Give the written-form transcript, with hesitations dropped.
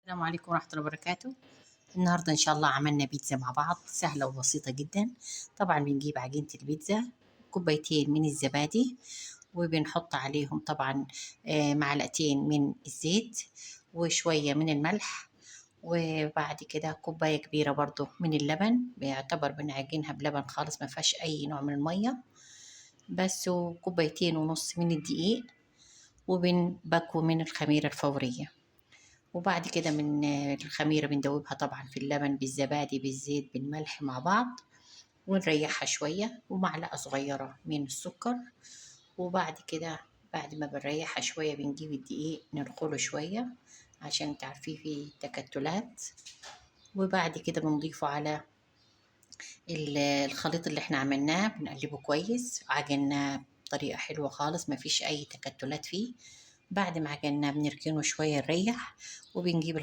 السلام عليكم ورحمة الله وبركاته. النهاردة إن شاء الله عملنا بيتزا مع بعض سهلة وبسيطة جدا. طبعا بنجيب عجينة البيتزا، كوبايتين من الزبادي، وبنحط عليهم طبعا معلقتين من الزيت وشوية من الملح، وبعد كده كوباية كبيرة برضو من اللبن، بيعتبر بنعجنها بلبن خالص ما فيهاش أي نوع من المية بس، وكوبايتين ونص من الدقيق، وبنبكو من الخميرة الفورية. وبعد كده من الخميرة بندوبها طبعا في اللبن بالزبادي بالزيت بالملح مع بعض، ونريحها شوية ومعلقة صغيرة من السكر. وبعد كده بعد ما بنريحها شوية بنجيب الدقيق نرخله شوية عشان تعرفيه فيه تكتلات، وبعد كده بنضيفه على الخليط اللي احنا عملناه، بنقلبه كويس، عجناه بطريقة حلوة خالص ما فيش أي تكتلات فيه. بعد ما عجناه بنركنه شوية نريح، وبنجيب